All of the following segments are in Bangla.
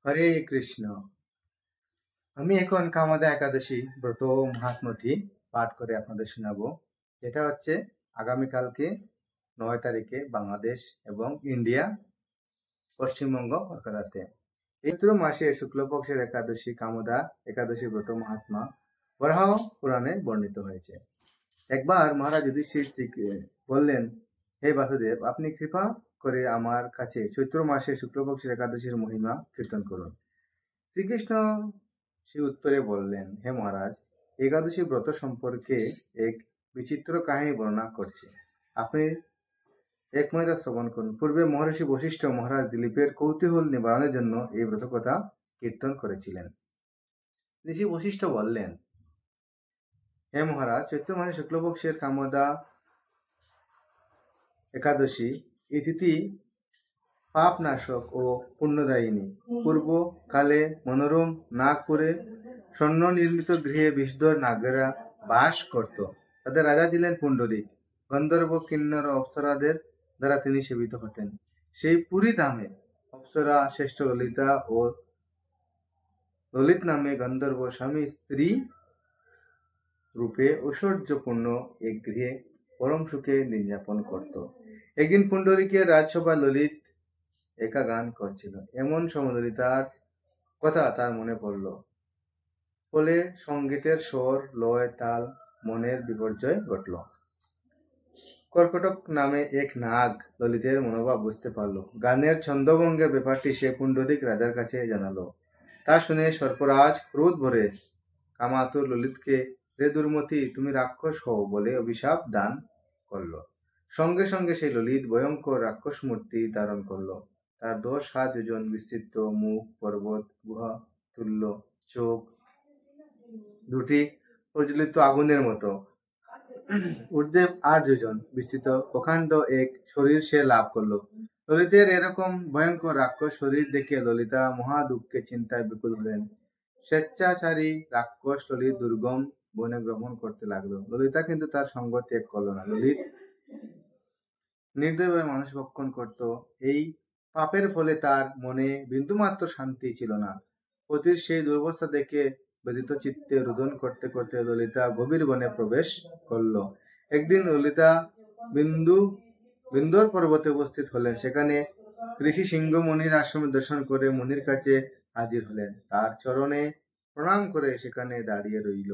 হরে কৃষ্ণ। আমি এখন কামাদা একাদশী ব্রত মহাত্ম্যটি পাঠ করে আপনাদের শোনাবো। যেটা হচ্ছে আগামীকালকে 9 তারিখে বাংলাদেশ এবং ইন্ডিয়া, পশ্চিমবঙ্গ, কলকাতাতে। চৈত্র মাসে শুক্লপক্ষের একাদশী কামদা একাদশী ব্রত মহাত্মা বরাহ পুরাণে বর্ণিত হয়েছে। একবার মহারাজ যুধিষ্ঠিরকে বললেন, হে বাসুদেব, আপনি কৃপা করে আমার কাছে চৈত্র মাসে শুক্লপক্ষের একাদশীর মহিমা কীর্তন করুন। শ্রীকৃষ্ণ সে উত্তরে বললেন, হে মহারাজ, একাদশী ব্রত সম্পর্কে এক বিচিত্র কাহিনী বর্ণনা করছে, আপনি এক মনে শ্রবণ করুন। পূর্বে মহর্ষি বশিষ্ঠ মহারাজ দিলীপের কৌতূহল নিবারণের জন্য এই ব্রত কথা কীর্তন করেছিলেন। ঋষি বশিষ্ঠ বললেন, হে মহারাজ, চৈত্র মাসে শুক্লপক্ষের কামদা একাদশী এই তিথি পাপনাশক ও পুণ্যদায়িনী। পূর্বকালে মনোরম নাগপুরে স্বর্ণ নির্মিত গৃহে বিষধর নাগেরা বাস করত। তাদের রাজা ছিলেন পুণ্ডরিক। গন্ধর্ব, কিন্নর ও অপ্সরাদের দ্বারা তিনি সেবিত হতেন। সেই পুরী ধামে অপ্সরা শ্রেষ্ঠ ললিতা ও ললিত নামে গন্ধর্ব স্বামী স্ত্রী রূপে ঐশ্বর্যপূর্ণ এক গৃহে পরম সুখে নির্যাপন করত। একদিন পুণ্ডরিকের রাজসভায় ললিত একা গান করছিল। এমন সময় ললিতার কথা তার মনে পড়ল। ফলে সঙ্গীতের স্বর, লয়, তাল, মনের বিপর্যয় ঘটল। কর্কটক নামে এক নাগ ললিতের মনোভাব বুঝতে পারল। গানের ছন্দভঙ্গের ব্যাপারটি সে পুণ্ডরিক রাজার কাছে জানালো। তা শুনে সর্পরাজ ক্রোধ ভরে কামাতুর ললিতকে, রে দুর্মতি, তুমি রাক্ষস হও বলে অভিশাপ দান করল। সঙ্গে সঙ্গে সেই ললিত ভয়ঙ্কর রাক্ষস মূর্তি ধারণ করল। তার 10 হাত যোজন বিস্তৃত মুখ, পর্বত গুহা তুল্য চোখ, দুটি প্রজ্বলিত আগুনের মতো ঊর্ধ্বে 8 যোজন বিস্তৃত প্রকাণ্ড এক শরীর সে লাভ করল। ললিতের এরকম ভয়ঙ্কর রাক্ষস শরীর দেখে ললিতা মহা দুঃখে চিন্তায় বিপুল হলেন। স্বেচ্ছাচারী রাক্ষস ললিত দুর্গম বনে গ্রহণ করতে লাগলো। ললিতা কিন্তু তার সঙ্গ ত্যাগ করল না। ললিত নির্দয়ভাবে মানুষ ভক্ষণ করত। এই পাপের ফলে তার মনে বিন্দুমাত্র শান্তি ছিল না। পতির সেই দুর্বস্থা দেখে ব্যথিত চিত্তে রোদন করতে করতে ললিতা গভীর বনে প্রবেশ করল। একদিন ললিতা বিন্দুর পর্বতে উপস্থিত হলেন। সেখানে ঋষি সিংহ মুনির আশ্রমে দর্শন করে মুনির কাছে হাজির হলেন। তার চরণে প্রণাম করে সেখানে দাঁড়িয়ে রইল।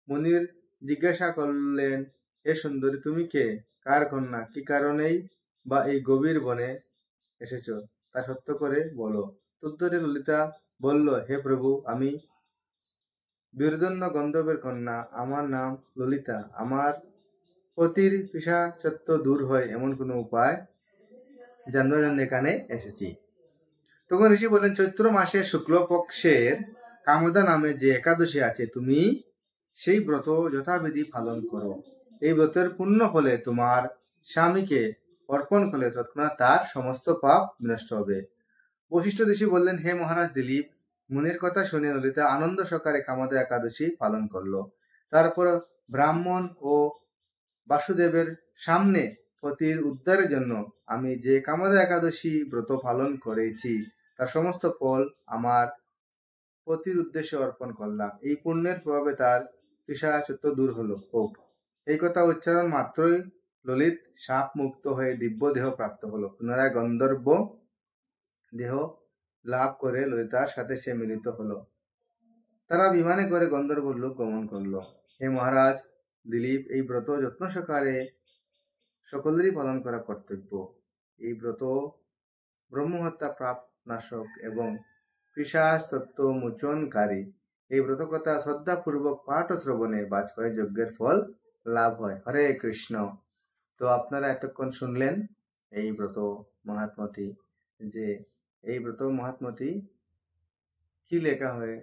মুনির জিজ্ঞাসা করলেন, হে সুন্দরী, তুমি কে, কার কন্যা, কি কারণেই বা এই গভীর বনে এসেছ, তা সত্য করে বলো। তদ্দরে ললিতা বলল, হে প্রভু, আমি বীরদন্য গন্ধর্বের কন্যা, আমার নাম ললিতা। আমার পতির পিশাচত্ব দূর হয় এমন কোনো উপায় জানবার জন্য এখানে এসেছি। তখন ঋষি বললেন, চৈত্র মাসের শুক্লপক্ষের কামদা নামে যে একাদশী আছে, তুমি সেই ব্রত যথাবিধি পালন করো। এই ব্রতের পুণ্য হলে তোমার স্বামীকে অর্পণ করলে তৎক্ষণাৎ তার সমস্ত পাপ বিনষ্ট হবে। বশিষ্ঠ ঋষি বললেন, হে মহারাজ দিলীপ, মুনির কথা শুনে ললিতা আনন্দ সহকারে কামদা একাদশী পালন করলো। তারপর ব্রাহ্মণ ও বাসুদেবের সামনে পতির উদ্ধারের জন্য আমি যে কামদা একাদশী ব্রত পালন করেছি তার সমস্ত ফল আমার পতির উদ্দেশ্যে অর্পণ করলাম। এই পুণ্যের প্রভাবে তার পিশাচত্ব দূর হলো হোক। এই কথা উচ্চারণ মাত্রই ললিত সাপ মুক্ত হয়ে দিব্য দেহ প্রাপ্ত হলো। পুনরায় গন্ধর্ব দেহ লাভ করে ললিতার সাথে সে মিলিত হলো। তারা বিমানে করে গন্ধর্ব লোক গমন করলো। হে মহারাজ দিলীপ, এই ব্রত যত্ন সহকারে সকলেরই পালন করা কর্তব্য। এই ব্রত ব্রহ্মহত্যা পাপ নাশক এবং পিশাচ তত্ত্ব মোচনকারী। এই ব্রত কথা শ্রদ্ধাপূর্বক পাঠ ও শ্রবণে বাজপেয়ী যজ্ঞের ফল লাভ হয়। হরে কৃষ্ণ। তো আপনারা এতক্ষণ শুনলেন এই ব্রত মহাত্ম্যটি, যে এই ব্রত মহাত্ম্যটি কি লেখা হয়ে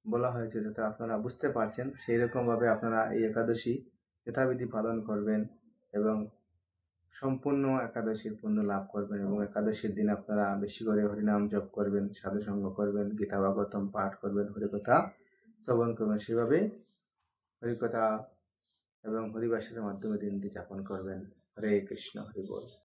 বলা হয়েছে, যাতে আপনারা বুঝতে পারছেন। সেই রকম ভাবে আপনারা এই একাদশী যথাবিধি পালন করবেন এবং সম্পূর্ণ একাদশীর পুণ্য লাভ করবেন। এবং একাদশীর দিন আপনারা বেশি করে হরিনাম জপ করবেন, সাধু সঙ্গ করবেন, গীতা ভাগবতম পাঠ করবেন, হরিকথা শ্রবণ করবেন। সেভাবে হরিকথা এবং হরিবাসের মাধ্যমে দিনটি যাপন করবেন। হরে কৃষ্ণ, হরি বল।